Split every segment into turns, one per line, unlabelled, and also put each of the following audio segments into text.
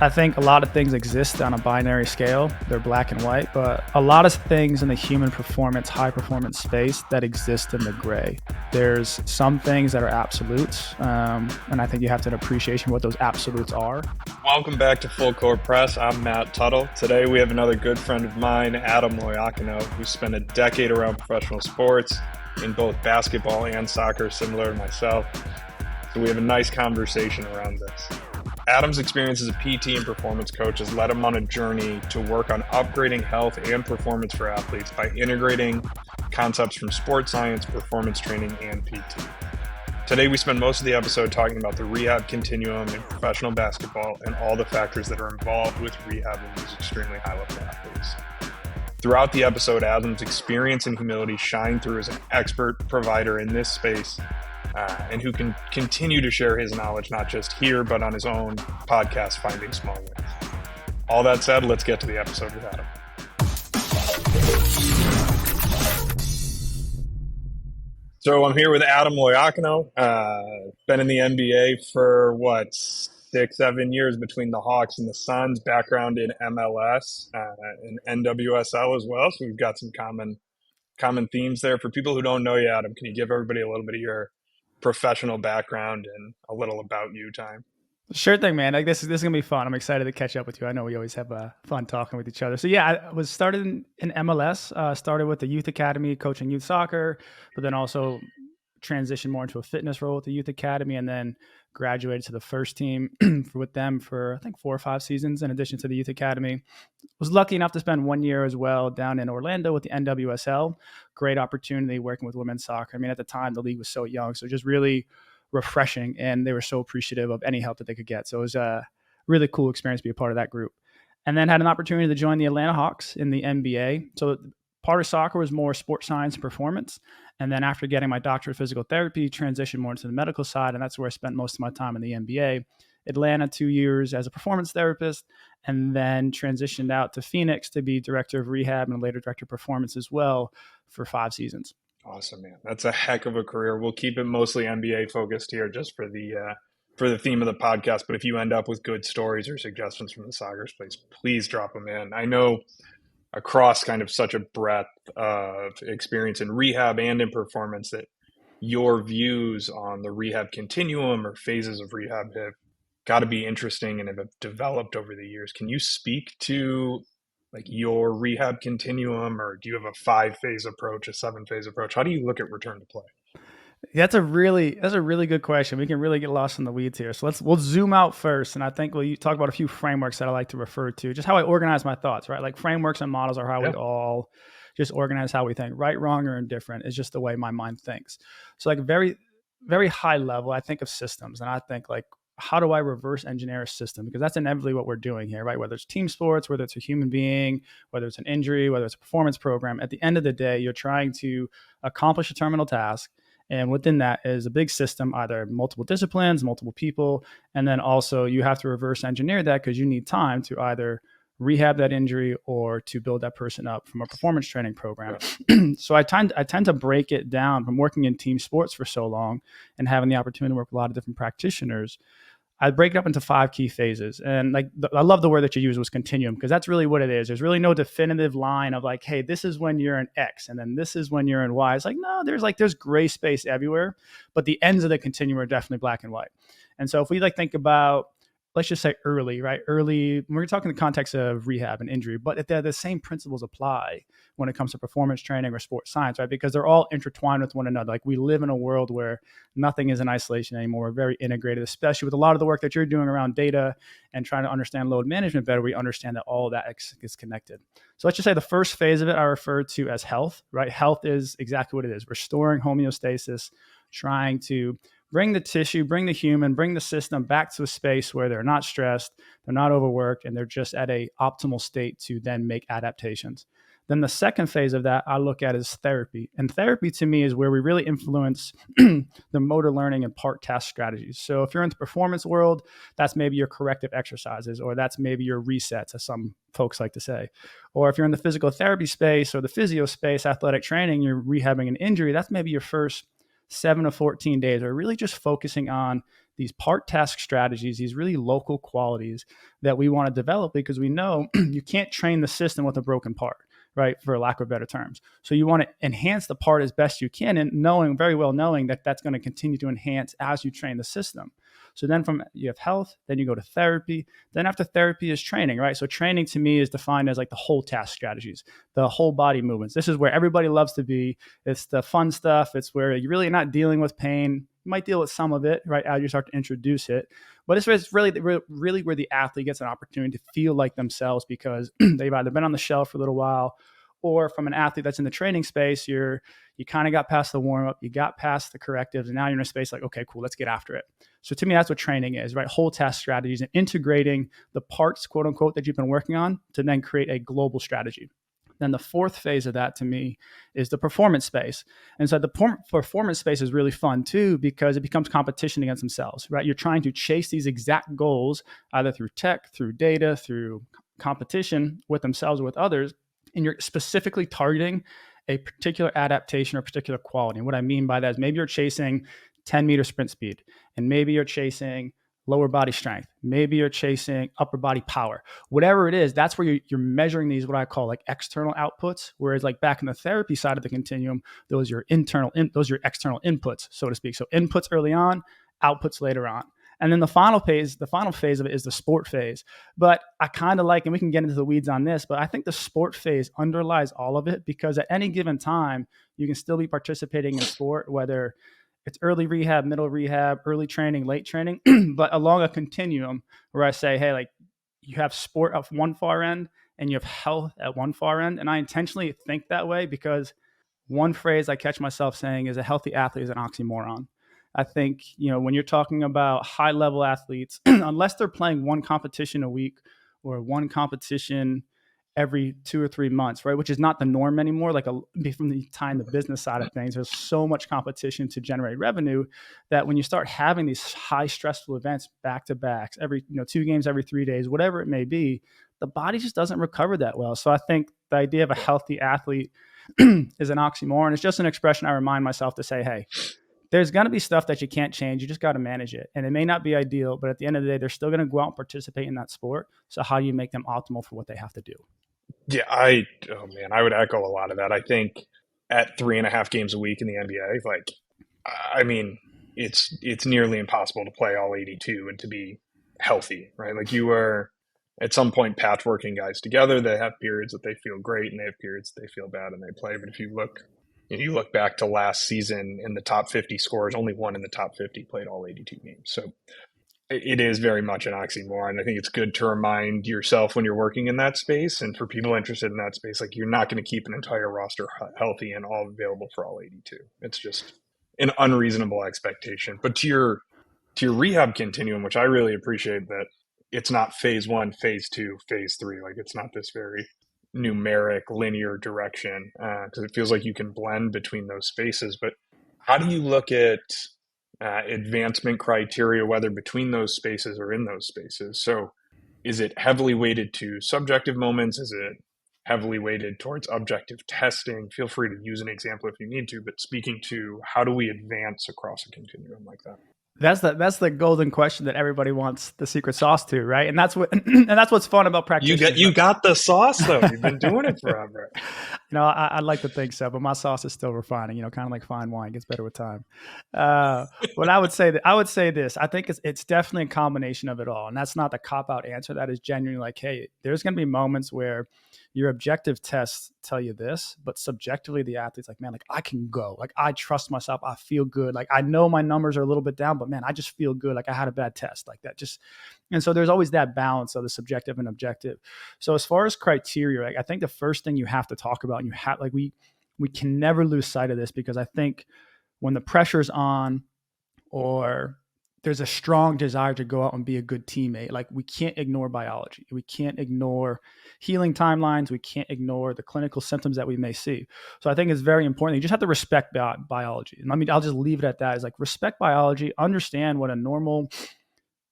I think a lot of things exist on a binary scale. They're black and white, but a lot of things in the human performance, high performance space that exist in the gray. There's some things that are absolutes, and I think you have to have an appreciation of what those absolutes are.
Welcome back to Full Court Press. I'm Matt Tuttle. Today we have another good friend of mine, Adam Loiacono, who spent a decade around professional sports in both basketball and soccer, similar to myself. So we have a nice conversation around this. Adam's experience as a PT and performance coach has led him on a journey to work on upgrading health and performance for athletes by integrating concepts from sports science, performance training, and PT. Today, we spend most of the episode talking about the rehab continuum in professional basketball and all the factors that are involved with rehabbing these extremely high-level athletes. Throughout the episode, Adam's experience and humility shine through as an expert provider in this space, and who can continue to share his knowledge, not just here, but on his own podcast, Finding Small Wins. All that said, let's get to the episode with Adam. So I'm here with Adam Loiacono, been in the NBA for 6-7 years between the Hawks and the Suns, background in MLS and NWSL as well. So we've got some common themes there. For people who don't know you, Adam, can you give everybody a little bit of your professional background and a little about you time?
Sure thing, man. Like this is gonna be fun. I'm excited to catch up with you. I know we always have fun talking with each other. So yeah, I was started in MLS. Started with the youth academy, coaching youth soccer, but then also transitioned more into a fitness role at the youth academy, and then graduated to the first team with them for I think 4 or 5 seasons. In addition to the youth academy, was lucky enough to spend 1 year as well down in Orlando with the NWSL. Great opportunity working with women's soccer. I mean, at the time the league was so young, so just really refreshing, and they were so appreciative of any help that they could get. So it was a really cool experience to be a part of that group. And then had an opportunity to join the Atlanta Hawks in the NBA. So part of soccer was more sports science and performance. And then after getting my doctorate of physical therapy, transitioned more into the medical side, and that's where I spent most of my time in the NBA. Atlanta, 2 years as a performance therapist, and then transitioned out to Phoenix to be director of rehab and later director of performance as well for 5 seasons.
Awesome, man. That's a heck of a career. We'll keep it mostly NBA focused here just for the theme of the podcast. But if you end up with good stories or suggestions from the soccer space, please drop them in. I know across kind of such a breadth of experience in rehab and in performance that your views on the rehab continuum or phases of rehab have got to be interesting and have developed over the years. Can you speak to your rehab continuum, or do you have a 5-phase approach, a 7-phase approach? How do you look at return to play?
That's a really good question. We can really get lost in the weeds here. So we'll zoom out first. And I think we'll talk about a few frameworks that I like to refer to, just how I organize my thoughts, right? Like frameworks and models are how we all just organize how we think. Right, wrong, or indifferent is just the way my mind thinks. So like very, very high level, I think of systems, and I think how do I reverse engineer a system? Because that's inevitably what we're doing here, right? Whether it's team sports, whether it's a human being, whether it's an injury, whether it's a performance program, at the end of the day, you're trying to accomplish a terminal task. And within that is a big system, either multiple disciplines, multiple people, and then also you have to reverse engineer that because you need time to either rehab that injury or to build that person up from a performance training program. Yeah. So I tend to break it down from working in team sports for so long and having the opportunity to work with a lot of different practitioners. I break it up into 5 key phases. And I love the word that you use was continuum, because that's really what it is. There's really no definitive line of hey, this is when you're in X and then this is when you're in Y. It's no, there's gray space everywhere, but the ends of the continuum are definitely black and white. And so if we think about, let's just say early, right? Early, we're talking in the context of rehab and injury, but the same principles apply when it comes to performance training or sports science, right? Because they're all intertwined with one another. We live in a world where nothing is in isolation anymore. We're very integrated, especially with a lot of the work that you're doing around data and trying to understand load management better. We understand that all of that is connected. So let's just say the first phase of it I refer to as health, right? Health is exactly what it is. Restoring homeostasis, trying to bring the tissue, bring the human, bring the system back to a space where they're not stressed, they're not overworked, and they're just at a optimal state to then make adaptations. Then the second phase of that I look at is therapy. And therapy to me is where we really influence the motor learning and part task strategies. So if you're in the performance world, that's maybe your corrective exercises, or that's maybe your resets, as some folks like to say. Or if you're in the physical therapy space or the physio space, athletic training, you're rehabbing an injury, that's maybe your first 7 to 14 days, or really just focusing on these part task strategies, these really local qualities that we want to develop, because we know you can't train the system with a broken part, right? For lack of better terms. So you want to enhance the part as best you can, and very well knowing that that's going to continue to enhance as you train the system. So then you have health, then you go to therapy. Then after therapy is training, right? So training to me is defined as like the whole task strategies, the whole body movements. This is where everybody loves to be. It's the fun stuff. It's where you're really not dealing with pain. You might deal with some of it, right, as you start to introduce it. But it's really where the athlete gets an opportunity to feel like themselves, because they've either been on the shelf for a little while, or from an athlete that's in the training space, you kind of got past the warm up, you got past the correctives, and now you're in a space like, okay, cool, let's get after it. So to me, that's what training is, right? Whole task strategies and integrating the parts, quote unquote, that you've been working on to then create a global strategy. Then the fourth phase of that to me is the performance space. And so the performance space is really fun too, because it becomes competition against themselves, right? You're trying to chase these exact goals, either through tech, through data, through competition with themselves or with others. And you're specifically targeting a particular adaptation or particular quality. And what I mean by that is maybe you're chasing 10-meter sprint speed, and maybe you're chasing lower body strength. Maybe you're chasing upper body power. Whatever it is, that's where you're measuring these, what I call like external outputs. Whereas like back in the therapy side of the continuum, those are your external inputs, so to speak. So inputs early on, outputs later on. And then the final phase of it is the sport phase. But I kind of like, and we can get into the weeds on this, but I think the sport phase underlies all of it, because at any given time, you can still be participating in sport, whether it's early rehab, middle rehab, early training, late training, but along a continuum where I say, hey, like you have sport at one far end and you have health at one far end. And I intentionally think that way because one phrase I catch myself saying is a healthy athlete is an oxymoron. I think, when you're talking about high level athletes, unless they're playing one competition a week or one competition every 2 or 3 months, right? Which is not the norm anymore. Like from the time the business side of things, there's so much competition to generate revenue that when you start having these high stressful events back to backs, every 2 games every 3 days, whatever it may be, the body just doesn't recover that well. So I think the idea of a healthy athlete is an oxymoron. It's just an expression I remind myself to say, hey, there's going to be stuff that you can't change. You just got to manage it. And it may not be ideal, but at the end of the day, they're still going to go out and participate in that sport. So how do you make them optimal for what they have to do?
Yeah, I would echo a lot of that. I think at 3.5 games a week in the NBA, it's nearly impossible to play all 82 and to be healthy, right? Like you are at some point patchworking guys together. They have periods that they feel great and they have periods that they feel bad and they play. But if you look back to last season in the top 50 scorers, only one in the top 50 played all 82 games. So it is very much an oxymoron. I think it's good to remind yourself when you're working in that space, and for people interested in that space, like you're not going to keep an entire roster healthy and all available for all 82. It's just an unreasonable expectation. But to your rehab continuum, which I really appreciate, that it's not phase 1, phase 2, phase 3. Like it's not this very numeric linear direction, because it feels like you can blend between those spaces. But how do you look at advancement criteria, whether between those spaces or in those spaces? So is it heavily weighted to subjective moments? Is it heavily weighted towards objective testing? Feel free to use an example if you need to, but speaking to how do we advance across a continuum like that?
That's the golden question that everybody wants the secret sauce to, right? And that's what's fun about practitioners.
You got the sauce though. You've been doing it forever.
I'd like to think so, but my sauce is still refining. Kind of like fine wine, gets better with time. But I would say this. I think it's definitely a combination of it all, and that's not the cop out answer. That is genuinely like, hey, there's going to be moments where your objective tests tell you this, but subjectively the athlete's like, man, like I can go, like I trust myself, I feel good, like I know my numbers are a little bit down, but man, I just feel good, like I had a bad test, like that. And so there's always that balance of the subjective and objective. So as far as criteria, like, I think the first thing you have to talk about, and you have like we can never lose sight of this, because I think when the pressure's on, or there's a strong desire to go out and be a good teammate, like we can't ignore biology. We can't ignore healing timelines. We can't ignore the clinical symptoms that we may see. So I think it's very important. You just have to respect biology. And I'll just leave it at that. It's like respect biology, understand what a normal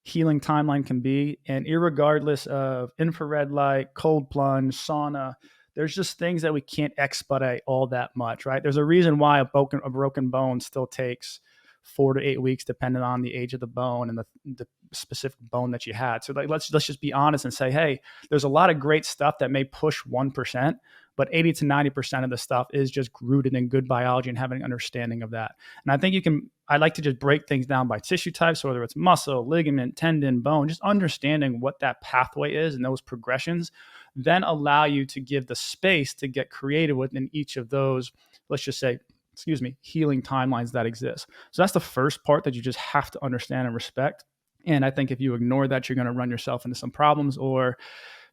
healing timeline can be. And irregardless of infrared light, cold plunge, sauna, there's just things that we can't expedite all that much, right? There's a reason why a broken bone still takes 4 to 8 weeks, depending on the age of the bone and the specific bone that you had. So like, let's just be honest and say, hey, there's a lot of great stuff that may push 1%, but 80 to 90% of the stuff is just rooted in good biology and having an understanding of that. And I think I like to just break things down by tissue types, whether it's muscle, ligament, tendon, bone, just understanding what that pathway is and those progressions, then allow you to give the space to get creative within each of those, let's just say, healing timelines that exist. So that's the first part that you just have to understand and respect. And I think if you ignore that, you're going to run yourself into some problems or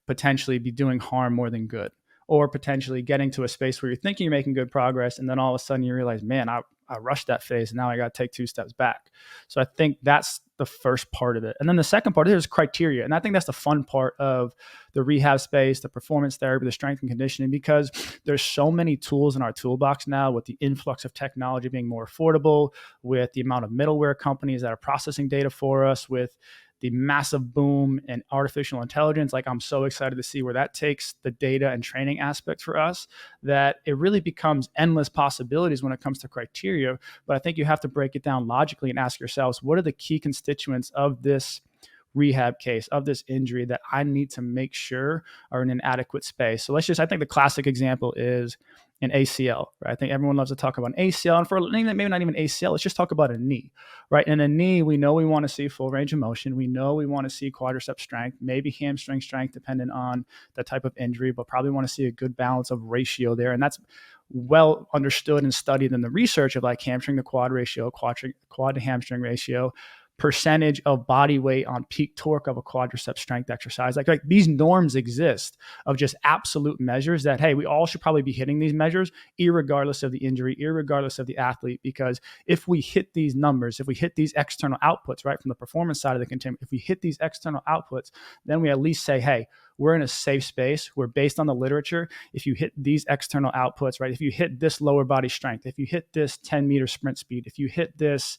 potentially be doing harm more than good, or potentially getting to a space where you're thinking you're making good progress. And then all of a sudden you realize, man, I rushed that phase and now I got to take 2 steps back. So I think that's the first part of it. And then the second part is criteria. And I think that's the fun part of the rehab space, the performance therapy, the strength and conditioning, because there's so many tools in our toolbox now with the influx of technology being more affordable, with the amount of middleware companies that are processing data for us, with the massive boom in artificial intelligence. Like, I'm so excited to see where that takes the data and training aspect for us, that it really becomes endless possibilities when it comes to criteria. But I think you have to break it down logically and ask yourselves, what are the key constituents of this rehab case, of this injury, that I need to make sure are in an adequate space? So I think the classic example is an ACL, right? I think everyone loves to talk about an ACL, and for maybe not even ACL, let's just talk about a knee, right? In a knee, we know we want to see full range of motion. We know we want to see quadricep strength, maybe hamstring strength, depending on the type of injury, but probably want to see a good balance of ratio there. And that's well understood and studied in the research of like hamstring to quad ratio, quad to hamstring ratio, percentage of body weight on peak torque of a quadricep strength exercise. Like these norms exist of just absolute measures that, hey, we all should probably be hitting these measures, irregardless of the injury, irregardless of the athlete. Because if we hit these numbers, if we hit these external outputs, right, from the performance side of the continuum, if we hit these external outputs, then we at least say, hey, we're in a safe space. We're based on the literature. If you hit these external outputs, right, if you hit this lower body strength, if you hit this 10-meter sprint speed, if you hit this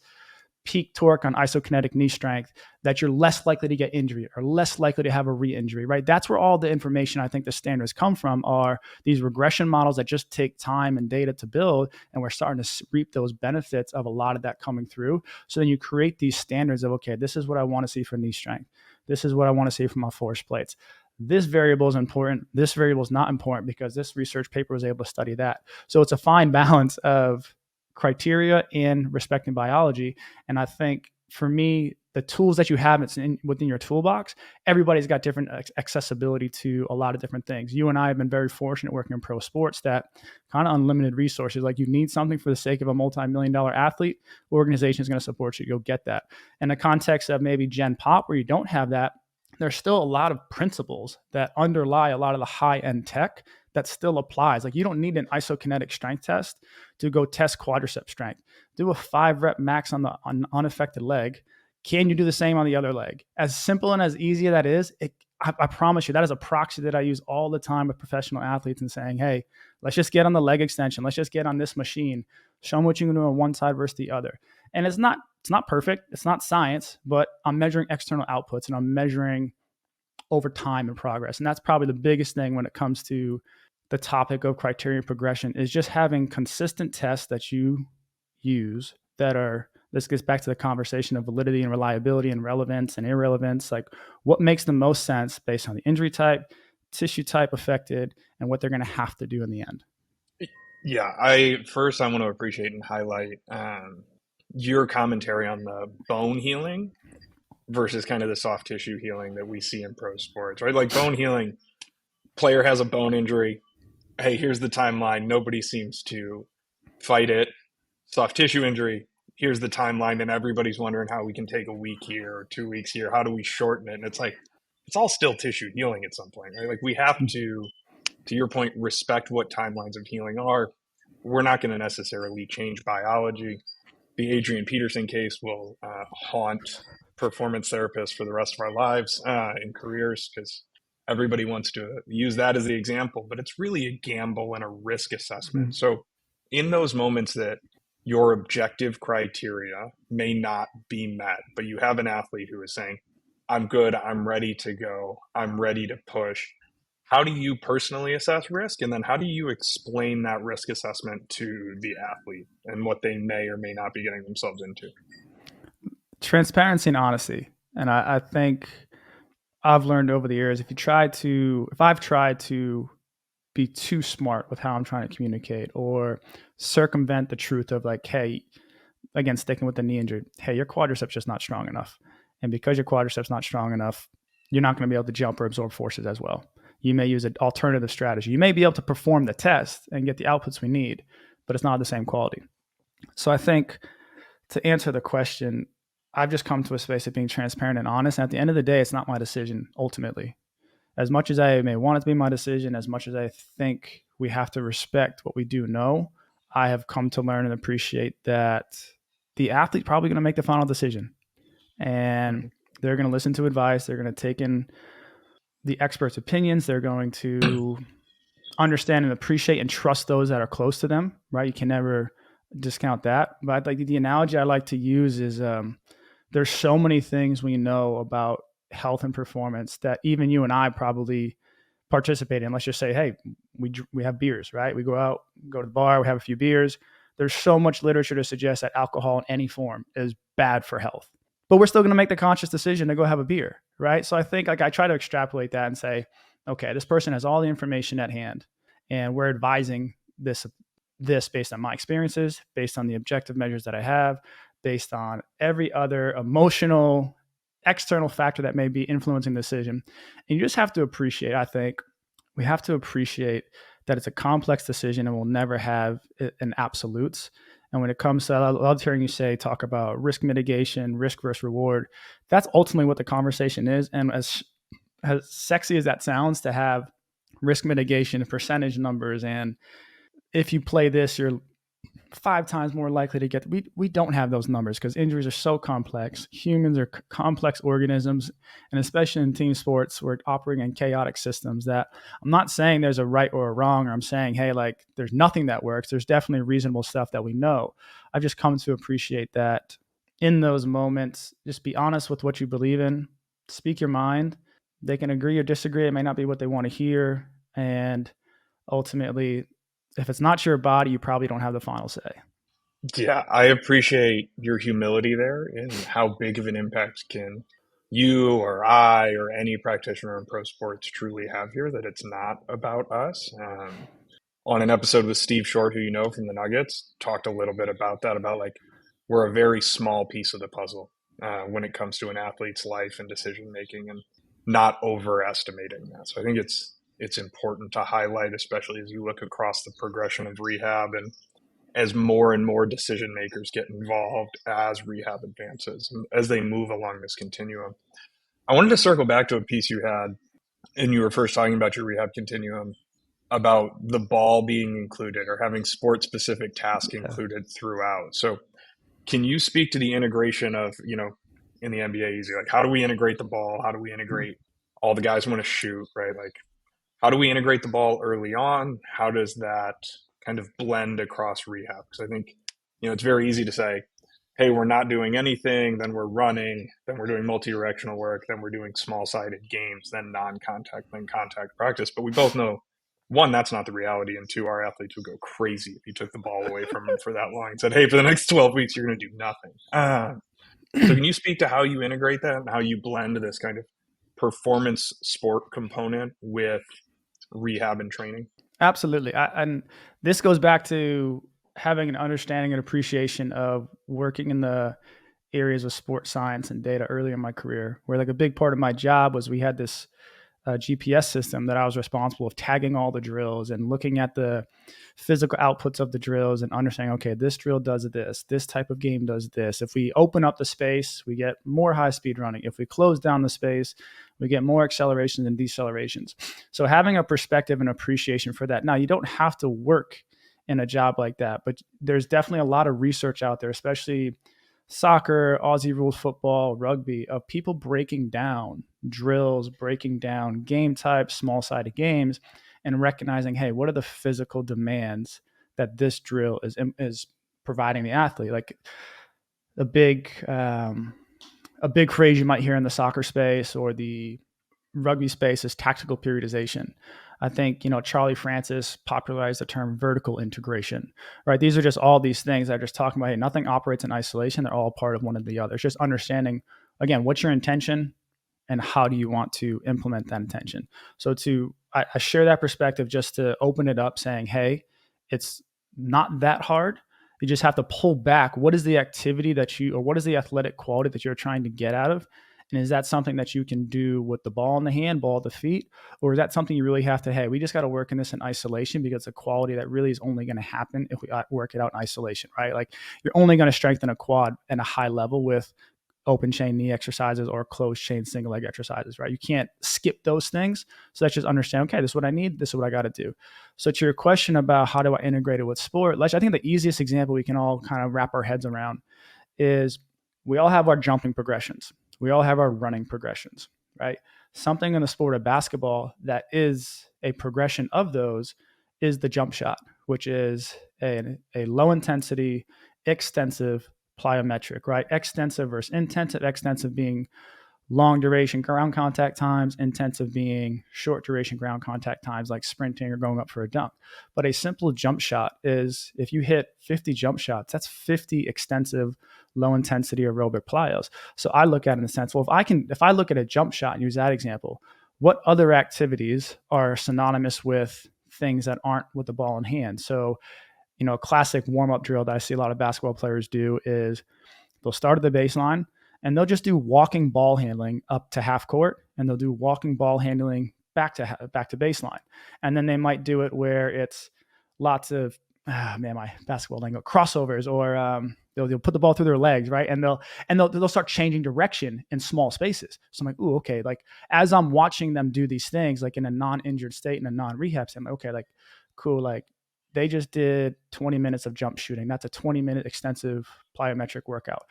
peak torque on isokinetic knee strength, that you're less likely to get injury or less likely to have a re-injury, right? That's where all the information I think the standards come from, are these regression models that just take time and data to build. And we're starting to reap those benefits of a lot of that coming through. So then you create these standards of, okay, this is what I want to see for knee strength. This is what I want to see for my force plates. This variable is important. This variable is not important because this research paper was able to study that. So it's a fine balance of criteria and respecting biology. And I think for me, the tools that you have within your toolbox, everybody's got different accessibility to a lot of different things. You and I have been very fortunate working in pro sports that kind of unlimited resources. Like, you need something for the sake of a multi-million-dollar athlete, organization is going to support you. You'll get that. In the context of maybe Gen Pop, where you don't have that, there's still a lot of principles that underlie a lot of the high-end tech that still applies. Like, you don't need an isokinetic strength test to go test quadricep strength. Do a 5-rep max on the unaffected leg. Can you do the same on the other leg? As simple and as easy as that is, I promise you, that is a proxy that I use all the time with professional athletes and saying, hey, let's just get on the leg extension. Let's just get on this machine. Show them what you can do on one side versus the other. And it's not perfect. It's not science, but I'm measuring external outputs and I'm measuring over time and progress. And that's probably the biggest thing when it comes to the topic of criteria progression, is just having consistent tests that you use that are, this gets back to the conversation of validity and reliability and relevance and irrelevance. Like, what makes the most sense based on the injury type, tissue type affected, and what they're going to have to do in the end.
Yeah, I want to appreciate and highlight your commentary on the bone healing versus kind of the soft tissue healing that we see in pro sports, right? Like, bone healing, player has a bone injury. Hey, here's the timeline. Nobody seems to fight it. Soft tissue injury, here's the timeline, and everybody's wondering how we can take a week here or 2 weeks here. How do we shorten it? And it's like, it's all still tissue healing at some point, right? Like, we have to your point, respect what timelines of healing are. We're not going to necessarily change biology. The Adrian Peterson case will haunt performance therapists for the rest of our lives and careers, because everybody wants to use that as the example, but it's really a gamble and a risk assessment. So in those moments that your objective criteria may not be met, but you have an athlete who is saying, I'm good, I'm ready to go, I'm ready to push, how do you personally assess risk? And then how do you explain that risk assessment to the athlete and what they may or may not be getting themselves into?
Transparency and honesty. And I think I've learned over the years, if I've tried to be too smart with how I'm trying to communicate or circumvent the truth of like, hey, again, sticking with the knee injury, hey, your quadriceps just not strong enough. And because your quadriceps not strong enough, you're not going to be able to jump or absorb forces as well. You may use an alternative strategy. You may be able to perform the test and get the outputs we need, but it's not the same quality. So I think to answer the question, I've just come to a space of being transparent and honest. And at the end of the day, it's not my decision ultimately. As much as I may want it to be my decision, as much as I think we have to respect what we do know, I have come to learn and appreciate that the athlete's probably going to make the final decision. And they're going to listen to advice. They're going to take in the experts' opinions. They're going to understand and appreciate and trust those that are close to them, right? You can never discount that. But like the analogy I like to use is there's so many things we know about health and performance that even you and I probably participate in. Let's just say, hey, we have beers, right? We go out, go to the bar, we have a few beers. There's so much literature to suggest that alcohol in any form is bad for health, but we're still going to make the conscious decision to go have a beer, right? So I think like I try to extrapolate that and say, okay, this person has all the information at hand, and we're advising this based on my experiences, based on the objective measures that I have, based on every other emotional external factor that may be influencing the decision. And you just have to appreciate, I think, we have to appreciate that it's a complex decision and we'll never have an absolutes. And when it comes to, I love hearing you talk about risk mitigation, risk versus reward. That's ultimately what the conversation is. And as sexy as that sounds to have risk mitigation, percentage numbers, and if you play this, you're 5 times more likely to get. We don't have those numbers because injuries are so complex. Humans are complex organisms, and especially in team sports, we're operating in chaotic systems. That I'm not saying there's a right or a wrong, or I'm saying, hey, like there's nothing that works. There's definitely reasonable stuff that we know. I've just come to appreciate that in those moments, just be honest with what you believe in. Speak your mind. They can agree or disagree. It may not be what they want to hear, and ultimately, if it's not your body, you probably don't have the final say.
Yeah, I appreciate your humility there and how big of an impact can you or I or any practitioner in pro sports truly have here, that it's not about us. On an episode with Steve Short, who you know from the Nuggets, talked a little bit about that, about like we're a very small piece of the puzzle when it comes to an athlete's life and decision making, and not overestimating that. So I think it's important to highlight, especially as you look across the progression of rehab and as more and more decision makers get involved as rehab advances and as they move along this continuum. I wanted to circle back to a piece you had, and you were first talking about your rehab continuum, about the ball being included or having sport specific tasks
Yeah.
included throughout. So can you speak to the integration of, in the NBA easy, like how do we integrate the ball? How do we integrate all the guys who want to shoot, right? Like how do we integrate the ball early on? How does that kind of blend across rehab? Because I think, it's very easy to say, hey, we're not doing anything, then we're running, then we're doing multi-directional work, then we're doing small-sided games, then non-contact, then contact practice. But we both know, one, that's not the reality, and two, our athletes would go crazy if you took the ball away from them for that long and said, hey, for the next 12 weeks, you're going to do nothing. So can you speak to how you integrate that and how you blend this kind of performance sport component with rehab and training?
Absolutely. And this goes back to having an understanding and appreciation of working in the areas of sports science and data early in my career, where like a big part of my job was we had this GPS system that I was responsible of tagging all the drills and looking at the physical outputs of the drills and understanding, okay, this drill does this type of game does this. If we open up the space, we get more high speed running. If we close down the space, we get more accelerations and decelerations. So having a perspective and appreciation for that. Now, you don't have to work in a job like that, but there's definitely a lot of research out there, especially soccer, Aussie rules football, rugby, of people breaking down drills, breaking down game types, small-sided games, and recognizing, hey, what are the physical demands that this drill is providing the athlete? Like a big phrase you might hear in the soccer space or the rugby space is tactical periodization. I think, Charlie Francis popularized the term vertical integration, right? These are just all these things that are just talking about, hey, nothing operates in isolation. They're all part of one of the other. It's just understanding, again, what's your intention and how do you want to implement that intention. So I share that perspective just to open it up saying, hey, it's not that hard. You just have to pull back. What is the activity or what is the athletic quality that you're trying to get out of? And is that something that you can do with the ball in the hand, ball at the feet? Or is that something you really have to, hey, we just got to work in this in isolation because it's a quality that really is only going to happen if we work it out in isolation, right? Like you're only going to strengthen a quad at a high level with open chain knee exercises or closed chain single leg exercises, right? You can't skip those things. So let's just understand, okay, this is what I need. This is what I got to do. So to your question about how do I integrate it with sport, I think the easiest example we can all kind of wrap our heads around is we all have our jumping progressions. We all have our running progressions, right? Something in the sport of basketball that is a progression of those is the jump shot, which is a low intensity, extensive plyometric, right? Extensive versus intensive, extensive being long duration ground contact times, intensive being short duration ground contact times like sprinting or going up for a dunk. But a simple jump shot is if you hit 50 jump shots, that's 50 extensive low intensity aerobic plyos. So I look at it in the sense, well, if I look at a jump shot and use that example, what other activities are synonymous with things that aren't with the ball in hand? So, a classic warm-up drill that I see a lot of basketball players do is they'll start at the baseline and they'll just do walking ball handling up to half court, and they'll do walking ball handling back to baseline. And then they might do it where it's lots of, my basketball lingo, crossovers, or they'll put the ball through their legs, right? And they'll start changing direction in small spaces. So I'm like, ooh, okay. Like as I'm watching them do these things, like in a non-injured state, in a non-rehab state, I'm like, okay, like cool, like they just did 20 minutes of jump shooting. That's a 20-minute extensive plyometric workout.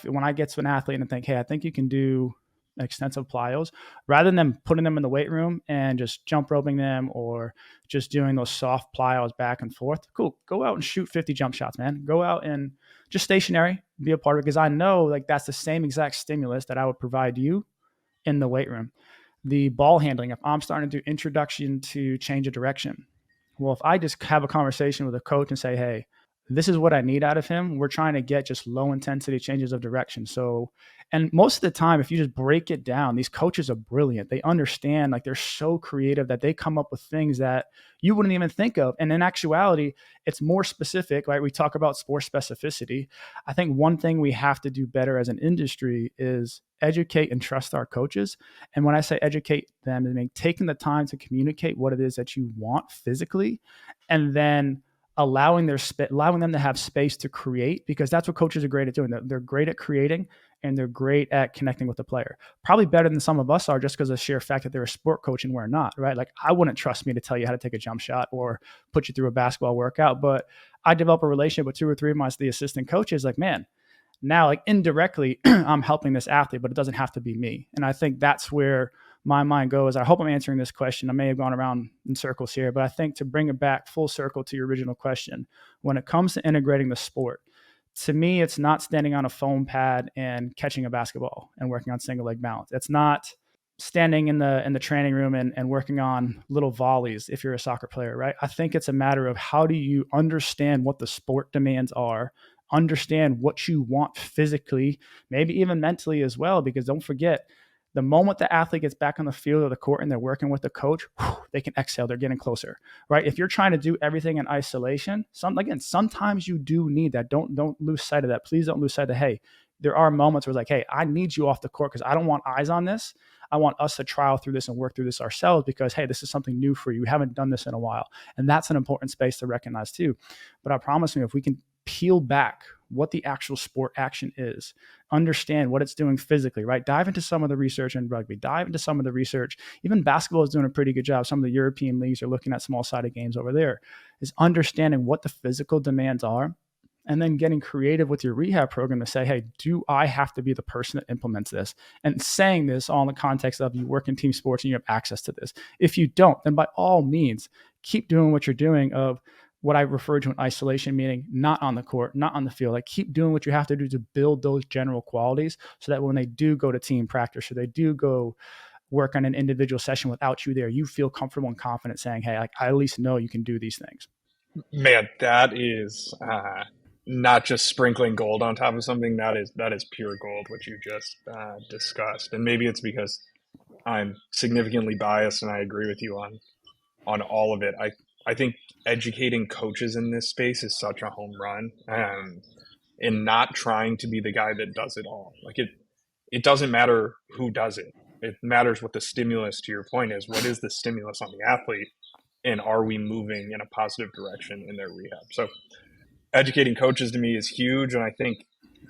When I get to an athlete and think, hey, I think you can do extensive plyos, rather than putting them in the weight room and just jump roping them or just doing those soft plyos back and forth. Cool. Go out and shoot 50 jump shots, man. Go out and just stationary, be a part of it. Because I know like that's the same exact stimulus that I would provide you in the weight room. The ball handling, if I'm starting to do introduction to change of direction, well, if I just have a conversation with a coach and say, hey, this is what I need out of him, we're trying to get just low intensity changes of direction. So, and most of the time, if you just break it down, these coaches are brilliant. They understand, like they're so creative that they come up with things that you wouldn't even think of. And in actuality, it's more specific, right? We talk about sport specificity. I think one thing we have to do better as an industry is educate and trust our coaches. And when I say educate them, I mean taking the time to communicate what it is that you want physically, and then allowing them to have space to create, because that's what coaches are great at doing. They're great at creating and they're great at connecting with the player. Probably better than some of us are, just because of the sheer fact that they're a sport coach and we're not, right? Like I wouldn't trust me to tell you how to take a jump shot or put you through a basketball workout, but I develop a relationship with 2 or 3 of the assistant coaches. Like, man, now like indirectly I'm helping this athlete, but it doesn't have to be me. And I think that's where my mind goes. I hope I'm answering this question. I may have gone around in circles here, but I think to bring it back full circle to your original question, when it comes to integrating the sport, to me, it's not standing on a foam pad and catching a basketball and working on single leg balance. It's not standing in the training room and working on little volleys if you're a soccer player, right? I think it's a matter of how do you understand what the sport demands are, understand what you want physically, maybe even mentally as well, because don't forget, the moment the athlete gets back on the field or the court and they're working with the coach, they can exhale. They're getting closer, right? If you're trying to do everything in isolation, sometimes you do need that. Don't lose sight of that. Please don't lose sight of, hey, there are moments where it's like, hey, I need you off the court because I don't want eyes on this. I want us to trial through this and work through this ourselves because, hey, this is something new for you. We haven't done this in a while. And that's an important space to recognize too. But I promise you, if we can peel back what the actual sport action is, understand what it's doing physically, right? Dive into some of the research in rugby, dive into some of the research. Even basketball is doing a pretty good job. Some of the European leagues are looking at small-sided games over there, is understanding what the physical demands are, and then getting creative with your rehab program to say, hey, do I have to be the person that implements this? And saying this all in the context of you work in team sports and you have access to this. If you don't, then by all means, keep doing what you're doing of what I refer to in isolation, meaning not on the court, not on the field. Like keep doing what you have to do to build those general qualities so that when they do go to team practice or they do go work on an individual session without you there, you feel comfortable and confident saying, hey, like, I at least know you can do these things.
Man, that is not just sprinkling gold on top of something. That is pure gold, what you just discussed. And maybe it's because I'm significantly biased, and I agree with you on all of it. I think educating coaches in this space is such a home run, and not trying to be the guy that does it all. Like it doesn't matter who does it. It matters what the stimulus, to your point, is. What is the stimulus on the athlete, and are we moving in a positive direction in their rehab? So educating coaches to me is huge, and I think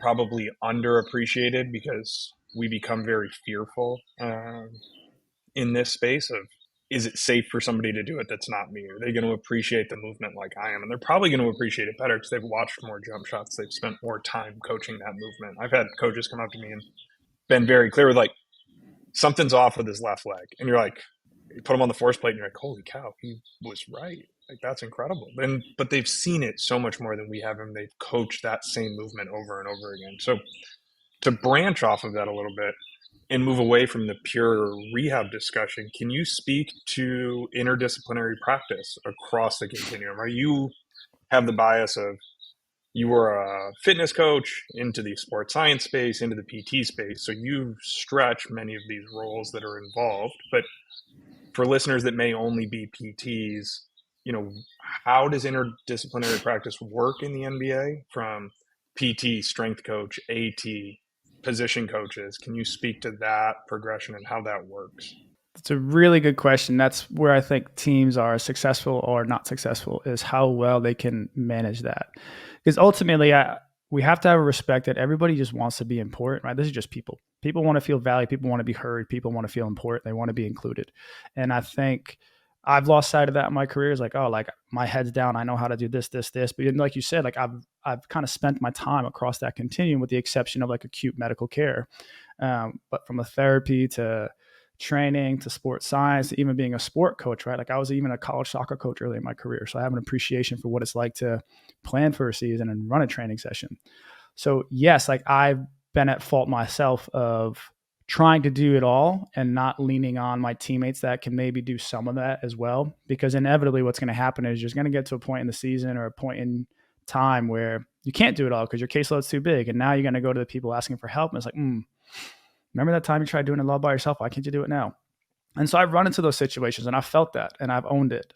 probably underappreciated because we become very fearful in this space of, is it safe for somebody to do it that's not me? Are they going to appreciate the movement like I am? And they're probably going to appreciate it better because they've watched more jump shots. They've spent more time coaching that movement. I've had coaches come up to me and been very clear with, like, something's off with his left leg. And you're like, you put him on the force plate and you're like, holy cow, he was right. Like, that's incredible. But they've seen it so much more than we have, and they've coached that same movement over and over again. So to branch off of that a little bit and move away from the pure rehab discussion, can you speak to interdisciplinary practice across the continuum? Are you have the bias of, you were a fitness coach into the sports science space, into the PT space, so you've stretched many of these roles that are involved. But for listeners that may only be PTs, how does interdisciplinary practice work in the NBA, from PT, strength coach, AT, position coaches? Can you speak to that progression and how that works?
It's a really good question. That's where I think teams are successful or not successful, is how well they can manage that. Because ultimately, we have to have a respect that everybody just wants to be important, right? This is just people. People want to feel valued. People want to be heard. People want to feel important. They want to be included. And I think I've lost sight of that in my career. It's like, oh, like, my head's down. I know how to do this. But like you said, like, I've kind of spent my time across that continuum, with the exception of like acute medical care. But from a therapy to training to sports science, to even being a sport coach, right? Like, I was even a college soccer coach early in my career. So I have an appreciation for what it's like to plan for a season and run a training session. So yes, like, I've been at fault myself of trying to do it all and not leaning on my teammates that can maybe do some of that as well. Because inevitably what's going to happen is you're going to get to a point in the season or a point in time where you can't do it all because your caseload's too big. And now you're going to go to the people asking for help. And it's like, remember that time you tried doing it all by yourself? Why can't you do it now? And so I've run into those situations, and I've felt that, and I've owned it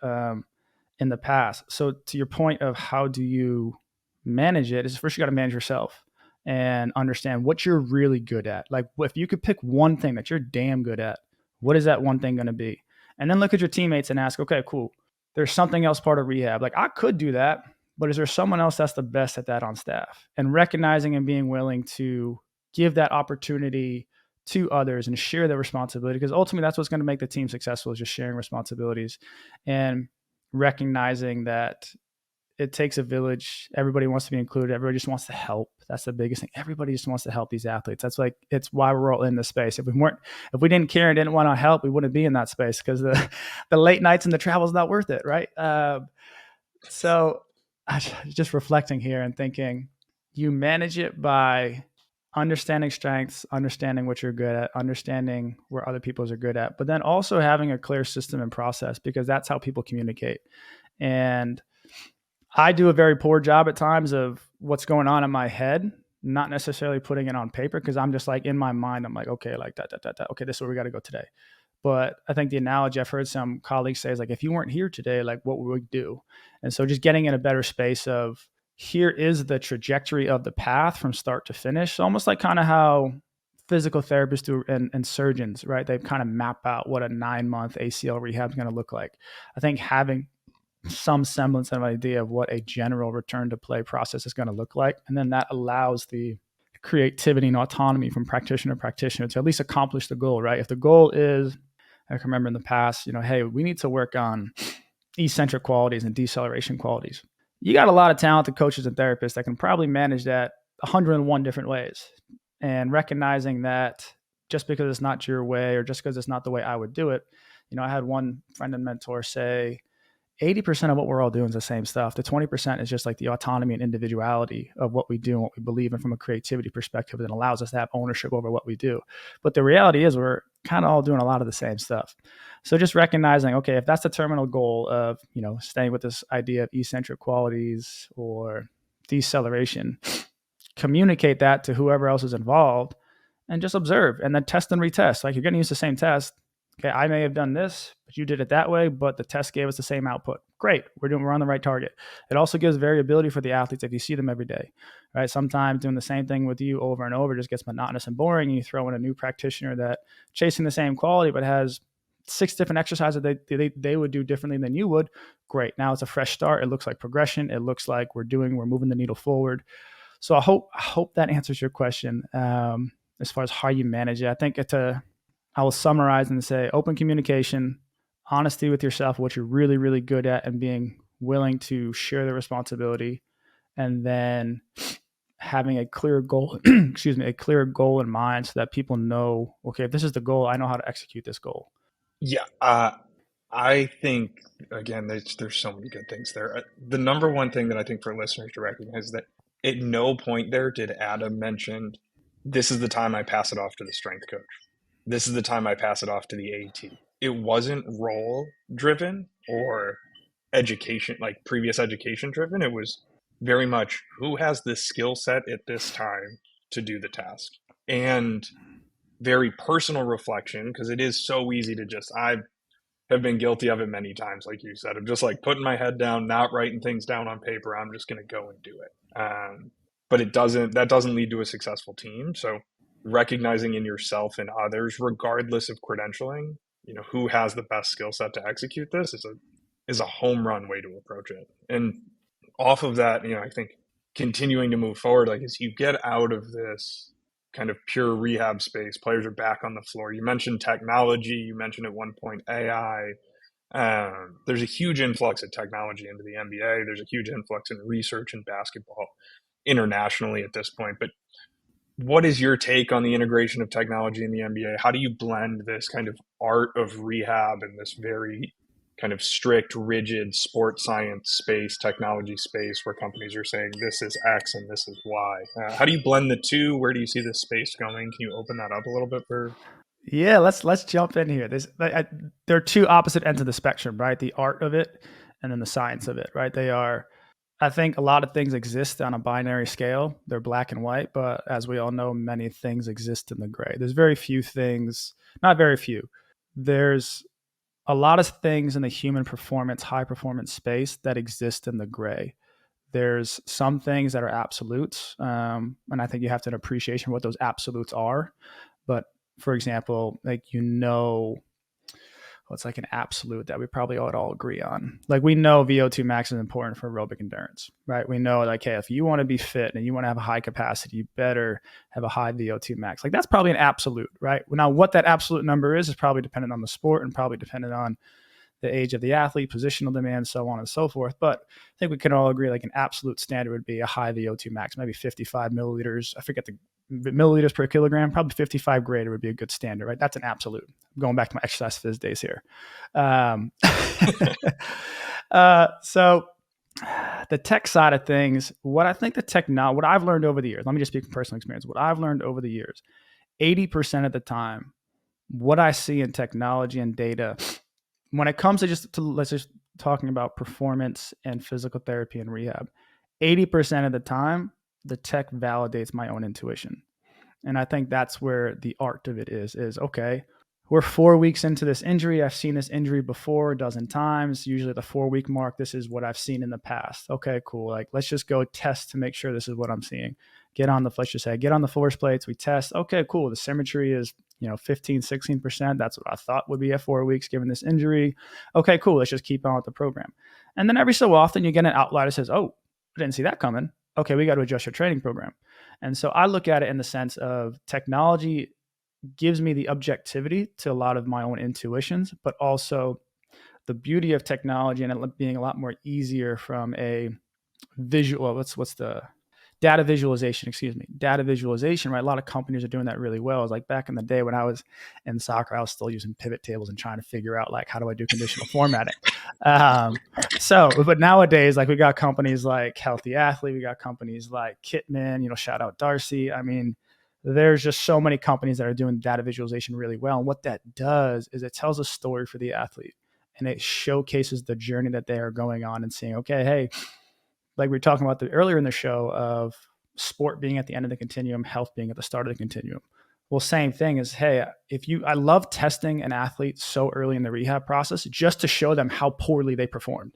in the past. So to your point of how do you manage it, is first you got to manage yourself and understand what you're really good at. Like, if you could pick one thing that you're damn good at, what is that one thing going to be? And then look at your teammates and ask, okay, cool, there's something else part of rehab. Like, I could do that, but is there someone else that's the best at that on staff? And recognizing and being willing to give that opportunity to others and share their responsibility, because ultimately that's what's going to make the team successful, is just sharing responsibilities and recognizing that it takes a village. Everybody wants to be included. Everybody just wants to help. That's the biggest thing. Everybody just wants to help these athletes. It's why we're all in this space. If we didn't care and didn't want to help, we wouldn't be in that space, because the late nights and the travel is not worth it. Right. So I just reflecting here and thinking, you manage it by understanding strengths, understanding what you're good at, understanding where other people's are good at, but then also having a clear system and process, because that's how people communicate. And I do a very poor job at times of what's going on in my head, not necessarily putting it on paper, because I'm just like, in my mind, I'm like, okay, like that. Okay, this is where we got to go today. But I think the analogy I've heard some colleagues say is like, if you weren't here today, like, what would we do? And so just getting in a better space of, here is the trajectory of the path from start to finish. So almost like kind of how physical therapists do and surgeons, right? They kind of map out what a 9-month ACL rehab is going to look like. I think having some semblance of an idea of what a general return to play process is going to look like, and then that allows the creativity and autonomy from practitioner to practitioner to at least accomplish the goal, right? If the goal is, I can remember in the past, hey, we need to work on eccentric qualities and deceleration qualities. You got a lot of talented coaches and therapists that can probably manage that 101 different ways. And recognizing that just because it's not your way, or just because it's not the way I would do it. I had one friend and mentor say, 80% of what we're all doing is the same stuff. The 20% is just like the autonomy and individuality of what we do and what we believe in from a creativity perspective that allows us to have ownership over what we do. But the reality is, we're kind of all doing a lot of the same stuff. So just recognizing, okay, if that's the terminal goal of, staying with this idea of eccentric qualities or deceleration, communicate that to whoever else is involved and just observe and then test and retest. Like, you're going to use the same test. Okay, I may have done this, but you did it that way, but the test gave us the same output. Great, we're on the right target. It also gives variability for the athletes if you see them every day, right? Sometimes doing the same thing with you over and over just gets monotonous and boring, and you throw in a new practitioner that chasing the same quality but has 6 different exercises that they would do differently than you would. Great, now it's a fresh start. It looks like progression. It looks like we're moving the needle forward. So I hope that answers your question as far as how you manage it. I think I will summarize and say open communication, honesty with yourself, what you're really, really good at, and being willing to share the responsibility, and then having a clear goal, a clear goal in mind so that people know, okay, if this is the goal, I know how to execute this goal.
Yeah. I think, again, there's so many good things there. The number one thing that I think for listeners to recognize is that at no point there did Adam mention, this is the time I pass it off to the strength coach. This is the time I pass it off to the AT. It wasn't role driven or education, like previous education driven. It was very much who has this skill set at this time to do the task. And very personal reflection, because it is so easy to just, I have been guilty of it many times, like you said, of just like putting my head down, not writing things down on paper. I'm just going to go and do it. But that doesn't lead to a successful team. So recognizing in yourself and others, regardless of credentialing, who has the best skill set to execute this is a home run way to approach it. And off of that, I think continuing to move forward, like as you get out of this kind of pure rehab space, players are back on the floor. You mentioned technology. You mentioned at one point AI. There's a huge influx of technology into the NBA. There's a huge influx in research in basketball internationally at this point. But what is your take on the integration of technology in the NBA? How do you blend this kind of art of rehab and this very kind of strict, rigid sports science space, technology space, where companies are saying this is X and this is Y? How do you blend the two? Where do you see this space going? Can you open that up a little bit for?
Yeah, let's jump in here. There are two opposite ends of the spectrum, right? The art of it and then the science of it, right? I think a lot of things exist on a binary scale. They're black and white, but as we all know, many things exist in the gray. There's very few things, not very few. There's a lot of things in the human performance, high performance space that exist in the gray. There's some things that are absolutes, and I think you have to have an appreciation for what those absolutes are. But for example, what's like an absolute that we probably would all agree on? Like, we know VO2 max is important for aerobic endurance, right? We know, like, hey, if you want to be fit and you want to have a high capacity, you better have a high VO2 max. Like, that's probably an absolute, right? Now, what that absolute number is probably dependent on the sport and probably dependent on the age of the athlete, positional demand, so on and so forth. But I think we can all agree, like, an absolute standard would be a high VO2 max, maybe 55 milliliters. I forget the milliliters per kilogram, probably 55 greater would be a good standard, right? That's an absolute. I'm going back to my exercise phys days here. So the tech side of things, what I've learned over the years, let me just speak from personal experience. What I've learned over the years, 80% of the time, what I see in technology and data, when it comes to let's just talking about performance and physical therapy and rehab, 80% of the time, the tech validates my own intuition. And I think that's where the art of it is okay, we're 4 weeks into this injury. I've seen this injury before a dozen times. Usually the 4-week mark, this is what I've seen in the past. Okay, cool. Like, let's just go test to make sure this is what I'm seeing. Get on the force plates. We test. Okay, cool. The symmetry is, 15, 16%. That's what I thought would be at 4 weeks given this injury. Okay, cool. Let's just keep on with the program. And then every so often you get an outlier that says, oh, I didn't see that coming. Okay, we got to adjust your training program. And so I look at it in the sense of technology gives me the objectivity to a lot of my own intuitions, but also the beauty of technology and it being a lot more easier from a visual, what's the data visualization, right? A lot of companies are doing that really well. It's like back in the day when I was in soccer, I was still using pivot tables and trying to figure out, like, how do I do conditional formatting? But nowadays, like, we got companies like Healthy Athlete, we got companies like Kitman, shout out Darcy. I mean, there's just so many companies that are doing data visualization really well. And what that does is it tells a story for the athlete, and it showcases the journey that they are going on and seeing, okay, hey, like we were talking about earlier in the show of sport being at the end of the continuum, health being at the start of the continuum. Well, same thing is, hey, I love testing an athlete so early in the rehab process just to show them how poorly they performed.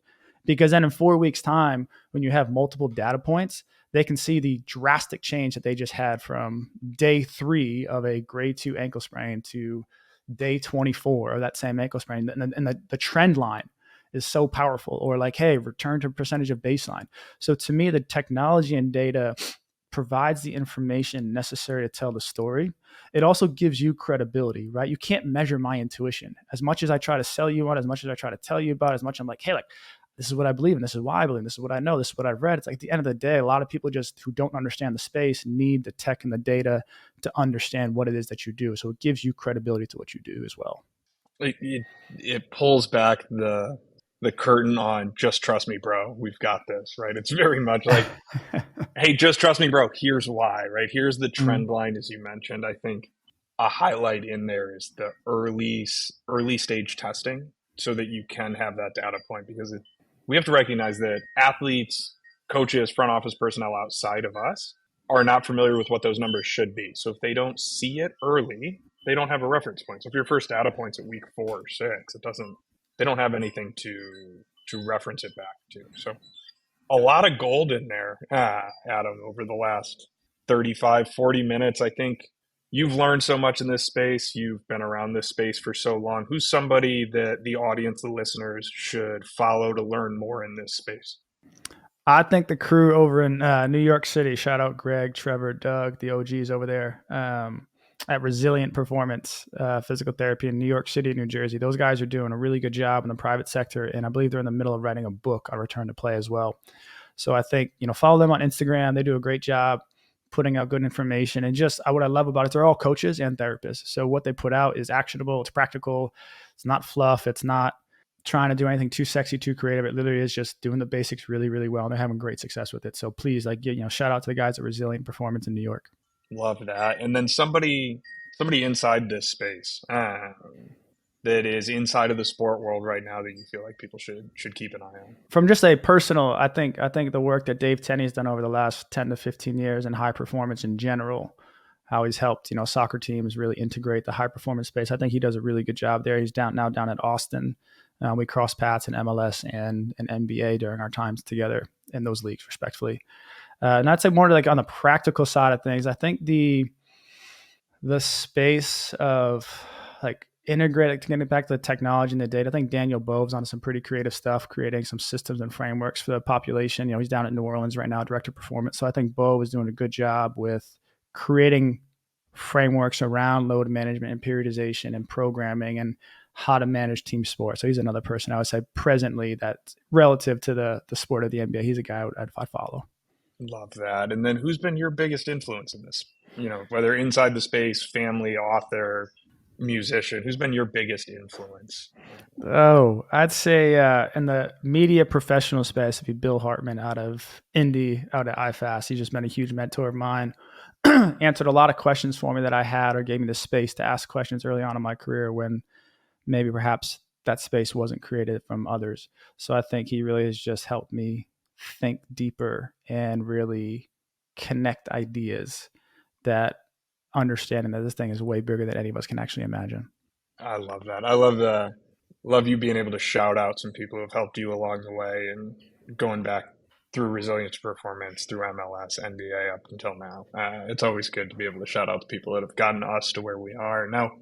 Because then in 4 weeks' time, when you have multiple data points, they can see the drastic change that they just had from day 3 of a grade 2 ankle sprain to day 24 of that same ankle sprain. And the trend line is so powerful. Or like, hey, return to percentage of baseline. So to me, the technology and data provides the information necessary to tell the story. It also gives you credibility, right? You can't measure my intuition. As much as I try to sell you on, as much as I try to tell you about, as much I'm like, hey, like, this is what I believe, and this is why I believe, this is what I know, this is what I've read. It's like at the end of the day, a lot of people just who don't understand the space need the tech and the data to understand what it is that you do. So it gives you credibility to what you do as well.
It pulls back the curtain on just trust me, bro. We've got this, right? It's very much like, hey, just trust me, bro. Here's why, right? Here's the trend line, as you mentioned. I think a highlight in there is the early stage testing, so that you can have that data point, because we have to recognize that athletes, coaches, front office personnel outside of us are not familiar with what those numbers should be. So if they don't see it early, they don't have a reference point. So if your first data point's at week 4 or 6, they don't have anything to reference it back to. So a lot of gold in there, Adam, over the last 35, 40 minutes. I think you've learned so much in this space. You've been around this space for so long. Who's somebody that the audience, the listeners, should follow to learn more in this space?
I think the crew over in New York City, shout out Greg, Trevor, Doug, the OGs over there at Resilient Performance Physical Therapy in New York City, New Jersey. Those guys are doing a really good job in the private sector, and I believe they're in the middle of writing a book on return to play as well. So I think, follow them on Instagram. They do a great job putting out good information. And just what I love about it, they're all coaches and therapists. So what they put out is actionable, it's practical, it's not fluff, it's not trying to do anything too sexy, too creative. It literally is just doing the basics really, really well. And they're having great success with it. So please, shout out to the guys at Resilient Performance in New York.
Love that. And then somebody inside this space that is inside of the sport world right now that you feel like people should keep an eye on.
From just a personal, I think the work that Dave Tenney's done over the last 10 to 15 years in high performance in general, how he's helped, soccer teams really integrate the high performance space. I think he does a really good job there. He's down at Austin. We cross paths in MLS and NBA during our times together in those leagues, respectfully. And I'd say more like on the practical side of things, I think the space of like integrated, getting back to the technology and the data. I think Daniel Bove's on some pretty creative stuff, creating some systems and frameworks for the population. He's down at New Orleans right now, Director of Performance. So I think Bove is doing a good job with creating frameworks around load management and periodization and programming and how to manage team sports. So he's another person I would say presently that's relative to the sport of the NBA. He's a guy I'd follow.
Love that. And then who's been your biggest influence in this? Whether inside the space, family, author, musician, who's been your biggest influence?
Oh, I'd say in the media professional space, it'd be Bill Hartman out of Indy, out at IFAST. He's just been a huge mentor of mine. Answered a lot of questions for me that I had, or gave me the space to ask questions early on in my career when maybe perhaps that space wasn't created from others. So I think he really has just helped me think deeper and really connect ideas, that understanding that this thing is way bigger than any of us can actually imagine.
I love that. I love you being able to shout out some people who have helped you along the way, and going back through Resilience Performance, through MLS, NBA up until now. It's always good to be able to shout out the people that have gotten us to where we are. Now,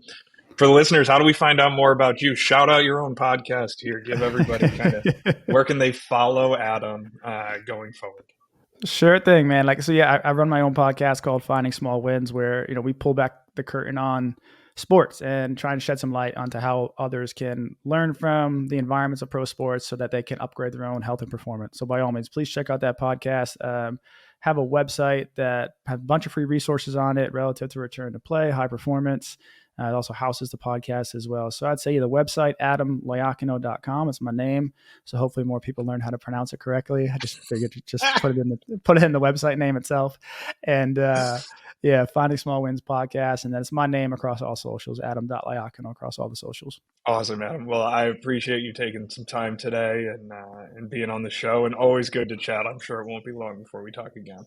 for the listeners, how do we find out more about you? Shout out your own podcast here. Give everybody kind of where can they follow Adam going forward?
Sure thing, man. I run my own podcast called Finding Small Wins, where, we pull back the curtain on sports and try and shed some light onto how others can learn from the environments of pro sports so that they can upgrade their own health and performance. So by all means, please check out that podcast. Have a website that have a bunch of free resources on it relative to return to play, high performance. It also houses the podcast as well. So I'd say the website, adamloiacono.com. It's my name. So hopefully more people learn how to pronounce it correctly. I just figured to just put it in the website name itself. And Finding Small Wins podcast. And then it's my name across all socials, adam.loiacono across all the socials.
Awesome, Adam. Well, I appreciate you taking some time today and being on the show, and always good to chat. I'm sure it won't be long before we talk again.